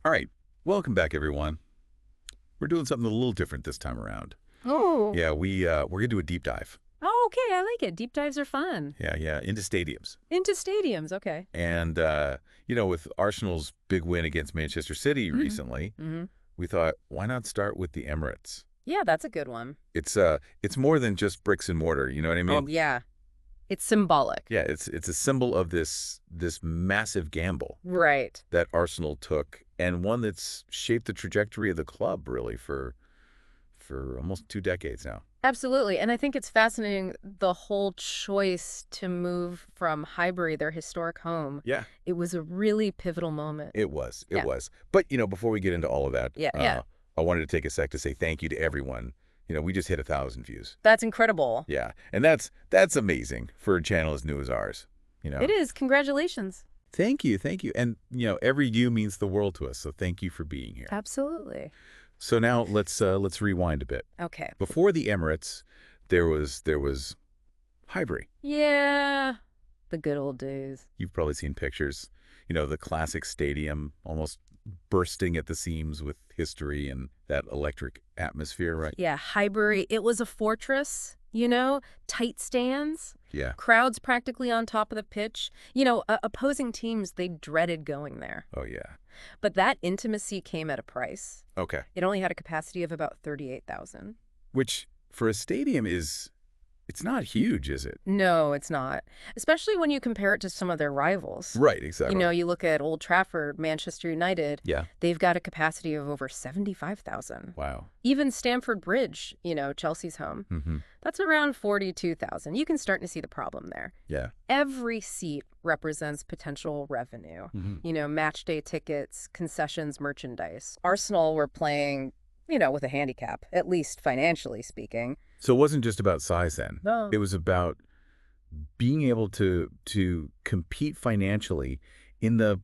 All right, welcome back, everyone. We're doing something a little different this time around. Oh. Yeah, we're gonna do a deep dive. Oh, okay. I like it. Deep dives are fun. Yeah, into stadiums. Into stadiums. Okay. And with Arsenal's big win against Manchester City hmm recently, hmm we thought, why not start with the Emirates? Yeah, that's a good one. It's more than just bricks and mortar. You know what I Oh, mean? yeah. It's symbolic. Yeah, it's a symbol of this massive gamble Right. that Arsenal took, and one that's shaped the trajectory of the club really for almost 2 decades now. Absolutely. And I think it's fascinating the whole choice to move from Highbury, their historic home. Yeah. It was a really pivotal moment. It was. It Yeah. was. But, before we get into all of that, Yeah. I wanted to take a sec to say thank you to everyone. We just hit 1,000 views. That's incredible. Yeah. And that's amazing for a channel as new as ours. It is. Congratulations. Thank you. Thank you. And, every you means the world to us. So thank you for being here. Absolutely. So now let's rewind a bit. Okay. Before the Emirates, there was Highbury. Yeah. The good old days. You've probably seen pictures, the classic stadium almost bursting at the seams with history and that electric atmosphere, right? Yeah, Highbury, it was a fortress, tight stands, Yeah. crowds practically on top of the pitch. Opposing teams, they dreaded going there. Oh, yeah. But that intimacy came at a price. Okay. It only had a capacity of about 38,000. Which, for a stadium, it's not huge, is it? No, it's not. Especially when you compare it to some of their rivals. Right, exactly. You look at Old Trafford, Manchester United. Yeah. They've got a capacity of over 75,000. Wow. Even Stamford Bridge, Chelsea's home, Mm-hmm. that's around 42,000. You can start to see the problem there. Yeah. Every seat represents potential revenue. Mm-hmm. Match day tickets, concessions, merchandise. Arsenal were playing, with a handicap, at least financially speaking. So it wasn't just about size then. No. It was about being able to compete financially in the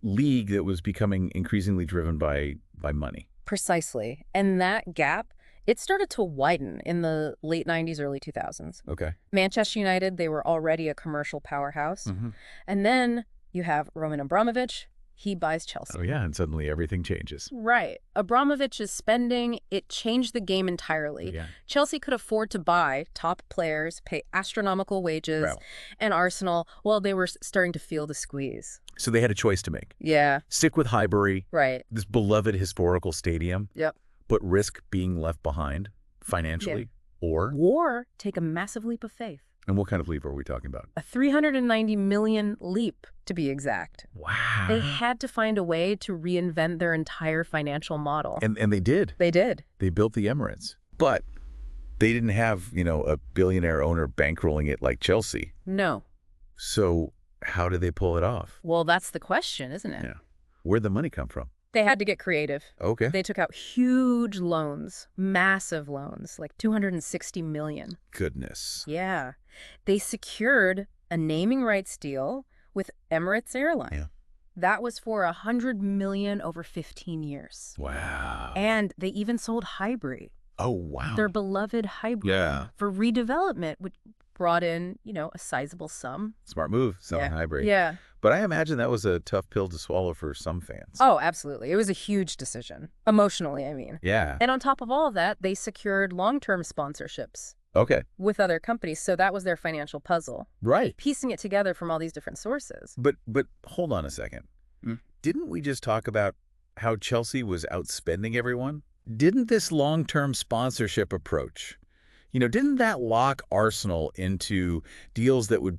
league that was becoming increasingly driven by money. Precisely. And that gap, it started to widen in the late 90s, early 2000s. Okay. Manchester United, they were already a commercial powerhouse. Mm-hmm. And then you have Roman Abramovich. He buys Chelsea. Oh, yeah, and suddenly everything changes. Right. Abramovich's spending, it changed the game entirely. Yeah. Chelsea could afford to buy top players, pay astronomical wages, Wow. and Arsenal, well, they were starting to feel the squeeze. So they had a choice to make. Yeah. Stick with Highbury, Right. this beloved historical stadium, Yep. but risk being left behind financially, Or take a massive leap of faith. and what kind of leap are we talking about? A 390 million leap, to be exact. Wow. They had to find a way to reinvent their entire financial model. And they did. They did. They built the Emirates. But they didn't have, a billionaire owner bankrolling it like Chelsea. No. So how did they pull it off? Well, that's the question, isn't it? Yeah. Where'd the money come from? They had to get creative. Okay. They took out huge loans, massive loans, like 260 million. Goodness. Yeah. They secured a naming rights deal with Emirates Airline. Yeah. That was for 100 million over 15 years. Wow. And they even sold Highbury, Oh, wow. their beloved Highbury, Yeah. for redevelopment, which brought in, a sizable sum. Smart move, selling Highbury. Yeah. But I imagine that was a tough pill to swallow for some fans. Oh, absolutely. It was a huge decision. Emotionally, I mean. Yeah. And on top of all of that, they secured long-term sponsorships Okay. with other companies. So that was their financial puzzle, Right. piecing it together from all these different sources. But hold on a second. Didn't we just talk about how Chelsea was outspending everyone? Didn't this long-term sponsorship approach, didn't that lock Arsenal into deals that would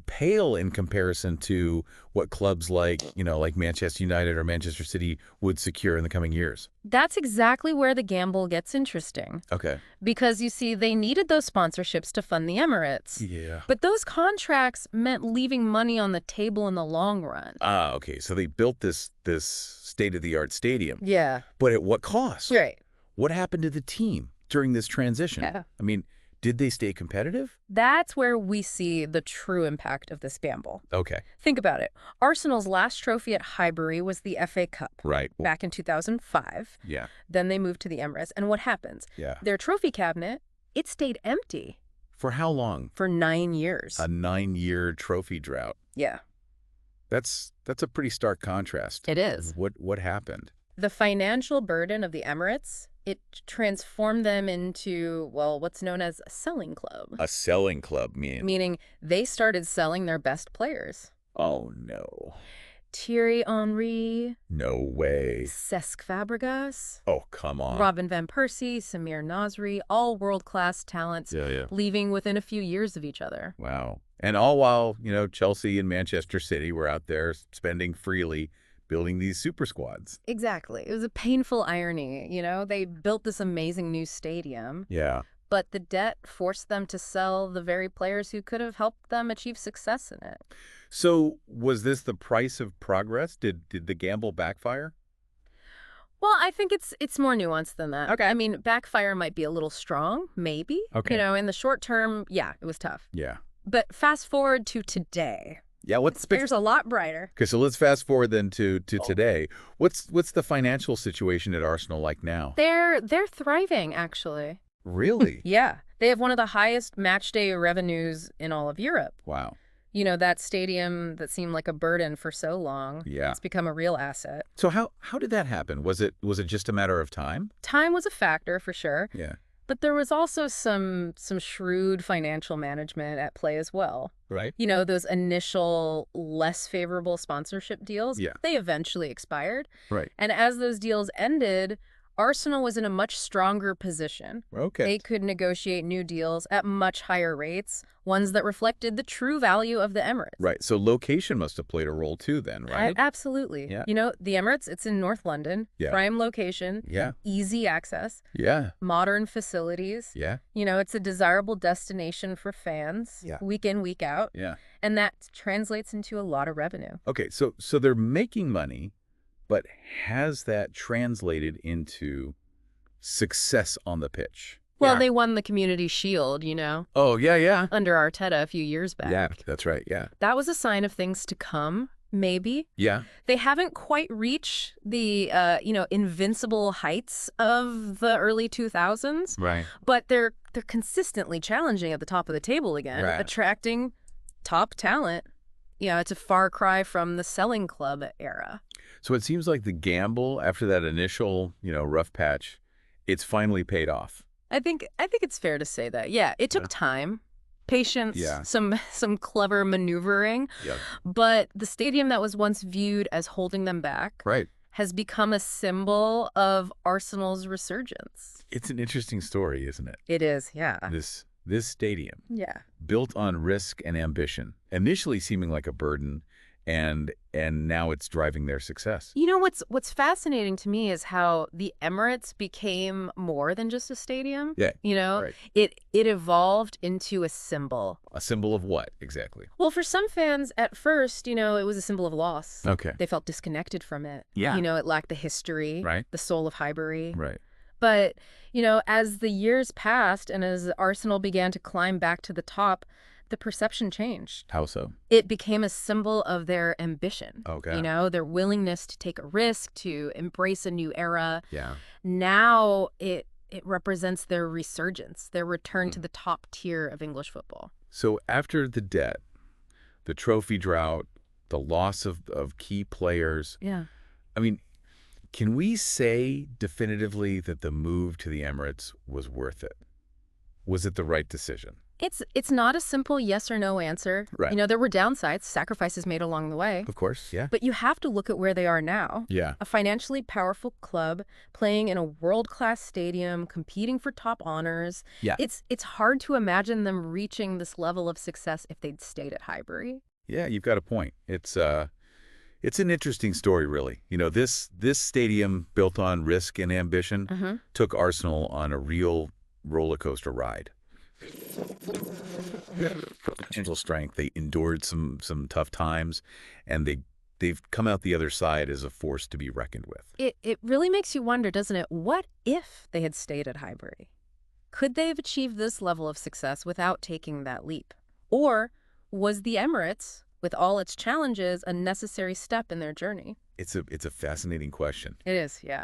pale in comparison to what clubs like Manchester United or Manchester City would secure in the coming years? That's exactly where the gamble gets interesting. Okay. Because, you see, they needed those sponsorships to fund the Emirates. Yeah. But those contracts meant leaving money on the table in the long run. Ah, okay. So they built this state-of-the-art stadium. Yeah. But at what cost? Right. What happened to the team during this transition? Yeah. I mean, did they stay competitive? That's where we see the true impact of this gamble. Okay. Think about it. Arsenal's last trophy at Highbury was the FA Cup. Right. Back in 2005. Yeah. Then they moved to the Emirates. And what happens? Yeah. Their trophy cabinet, it stayed empty For how long? for 9 years. A 9-year trophy drought. Yeah. That's a pretty stark contrast. It is. What happened? The financial burden of the Emirates, it transformed them into, well, what's known as a selling club. A selling club, Meaning they started selling their best players. Oh, no. Thierry Henry. No way. Cesc Fabregas. Oh, come on. Robin van Persie, Samir Nasri, all world-class talents, Yeah. leaving within a few years of each other. Wow. And all while, Chelsea and Manchester City were out there spending freely, building these super squads. Exactly. It was a painful irony. They built this amazing new stadium, Yeah. but the debt forced them to sell the very players who could have helped them achieve success in it. So was this the price of progress? Did the gamble backfire? Well, I think it's more nuanced than that. Okay. I mean, backfire might be a little strong, maybe. Okay. In the short term, yeah, it was tough. Yeah. But fast forward to today. Yeah, It's a lot brighter. Okay, so let's fast forward then to today. What's the financial situation at Arsenal like now? They're thriving, actually. Really? Yeah. They have one of the highest matchday revenues in all of Europe. Wow. That stadium that seemed like a burden for so long. Yeah. It's become a real asset. So how did that happen? Was it just a matter of time? Time was a factor for sure, Yeah. but there was also some shrewd financial management at play as well. Right. Those initial less favorable sponsorship deals, Yeah. they eventually expired. Right. And as those deals ended, Arsenal was in a much stronger position. Okay. They could negotiate new deals at much higher rates, ones that reflected the true value of the Emirates. Right. So location must have played a role too then, right? Absolutely. Yeah. The Emirates, it's in North London, Yeah. prime location, Yeah. easy access, Yeah. modern facilities. Yeah. It's a desirable destination for fans, Yeah. week in, week out, Yeah. and that translates into a lot of revenue. Okay, so they're making money, but has that translated into success on the pitch? Well, Yeah. they won the Community Shield, Oh, yeah. under Arteta a few years back. Yeah, that's right. Yeah. That was a sign of things to come, maybe. Yeah. They haven't quite reached the, invincible heights of the early 2000s, Right. but they're consistently challenging at the top of the table again, Right. attracting top talent. It's a far cry from the selling club era. So it seems like the gamble after that initial, rough patch, it's finally paid off. I think it's fair to say that. Yeah, it took time, patience, Yeah. some clever maneuvering, Yeah. but the stadium that was once viewed as holding them back Right. has become a symbol of Arsenal's resurgence. It's an interesting story, isn't it? It is, yeah. This stadium, Yeah. built on risk and ambition, initially seeming like a burden, and now it's driving their success. What's fascinating to me is how the Emirates became more than just a stadium. Yeah. Right. It evolved into a symbol. A symbol of what exactly? Well, for some fans, at first, it was a symbol of loss. Okay. They felt disconnected from it. Yeah. It lacked the history, Right. the soul of Highbury. Right. But, as the years passed and as Arsenal began to climb back to the top, the perception changed. How so? It became a symbol of their ambition. Okay. Their willingness to take a risk, to embrace a new era. Yeah. Now it represents their resurgence, their return to the top tier of English football. So after the debt, the trophy drought, the loss of key players, Yeah. I mean, can we say definitively that the move to the Emirates was worth it? Was it the right decision? It's not a simple yes or no answer. Right. There were downsides, sacrifices made along the way. Of course, yeah. But you have to look at where they are now. Yeah. A financially powerful club playing in a world-class stadium, competing for top honors. Yeah. It's hard to imagine them reaching this level of success if they'd stayed at Highbury. Yeah, you've got a point. It's an interesting story, really. This stadium built on risk and ambition took Arsenal on a real roller coaster ride. Potential strength. They endured some tough times, and they've come out the other side as a force to be reckoned with. It really makes you wonder, doesn't it? What if they had stayed at Highbury? Could they have achieved this level of success without taking that leap? Or was the Emirates, with all its challenges, a necessary step in their journey? It's a fascinating question. It is, yeah.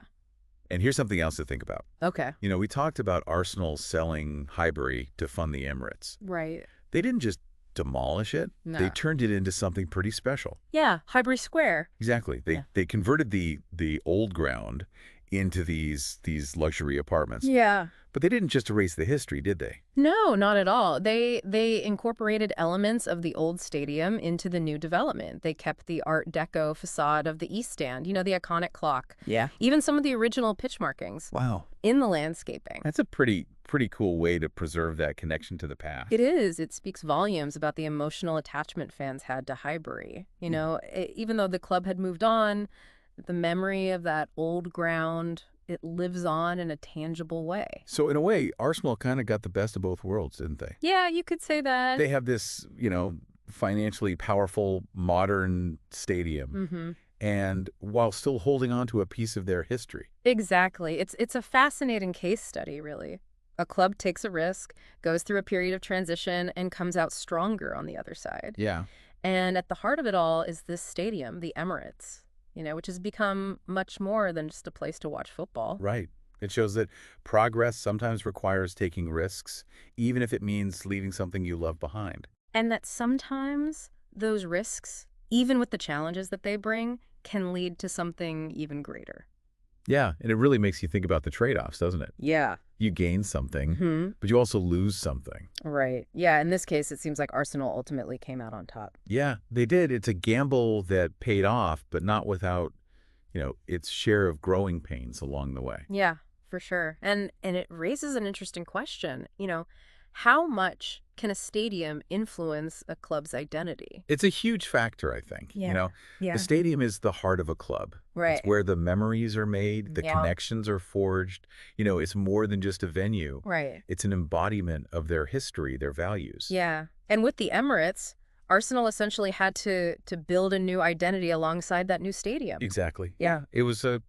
And here's something else to think about. Okay. We talked about Arsenal selling Highbury to fund the Emirates. Right. They didn't just demolish it. No. They turned it into something pretty special. Yeah, Highbury Square. Exactly. They converted the old ground into these luxury apartments. Yeah. But they didn't just erase the history, did they? No, not at all. They incorporated elements of the old stadium into the new development. They kept the Art Deco facade of the East Stand, you know, the iconic clock. Yeah. Even some of the original pitch markings. Wow. In the landscaping. That's a pretty cool way to preserve that connection to the past. It is. It speaks volumes about the emotional attachment fans had to Highbury. You know, even though the club had moved on, the memory of that old ground, it lives on in a tangible way. So in a way, Arsenal kind of got the best of both worlds, didn't they? Yeah, you could say that. They have this, financially powerful, modern stadium, and while still holding on to a piece of their history. Exactly. It's a fascinating case study, really. A club takes a risk, goes through a period of transition, and comes out stronger on the other side. Yeah. And at the heart of it all is this stadium, the Emirates, which has become much more than just a place to watch football. Right. It shows that progress sometimes requires taking risks, even if it means leaving something you love behind. And that sometimes those risks, even with the challenges that they bring, can lead to something even greater. Yeah, and it really makes you think about the trade-offs, doesn't it? Yeah. You gain something, but you also lose something. Right. Yeah, in this case, it seems like Arsenal ultimately came out on top. Yeah, they did. It's a gamble that paid off, but not without, its share of growing pains along the way. Yeah, for sure. And it raises an interesting question. How much can a stadium influence a club's identity? It's a huge factor, I think. Yeah. The stadium is the heart of a club. Right. It's where the memories are made, the Yeah. connections are forged. It's more than just a venue. Right. It's an embodiment of their history, their values. Yeah. And with the Emirates, Arsenal essentially had to build a new identity alongside that new stadium. Exactly. Yeah. It was a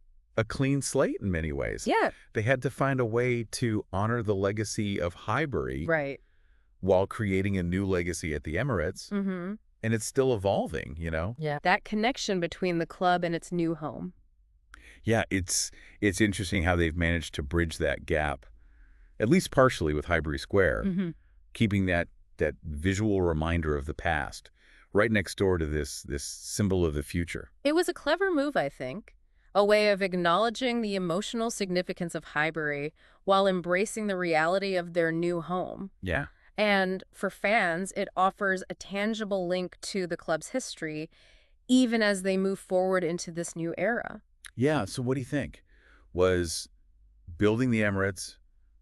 clean slate in many ways. Yeah. They had to find a way to honor the legacy of Highbury Right. while creating a new legacy at the Emirates. Mm-hmm. And it's still evolving, Yeah. That connection between the club and its new home. Yeah, it's interesting how they've managed to bridge that gap, at least partially with Highbury Square, keeping that visual reminder of the past right next door to this symbol of the future. It was a clever move, I think. A way of acknowledging the emotional significance of Highbury while embracing the reality of their new home. Yeah. And for fans, it offers a tangible link to the club's history, even as they move forward into this new era. Yeah, so what do you think? Was building the Emirates,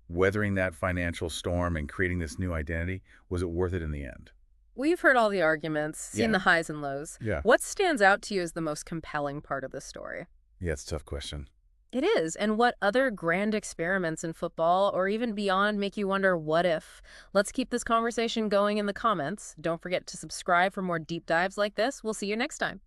weathering that financial storm and creating this new identity, was it worth it in the end? We've heard all the arguments, seen Yeah. the highs and lows. Yeah. What stands out to you as the most compelling part of this story? Yeah, it's a tough question. It is. And what other grand experiments in football or even beyond make you wonder, what if? Let's keep this conversation going in the comments. Don't forget to subscribe for more deep dives like this. We'll see you next time.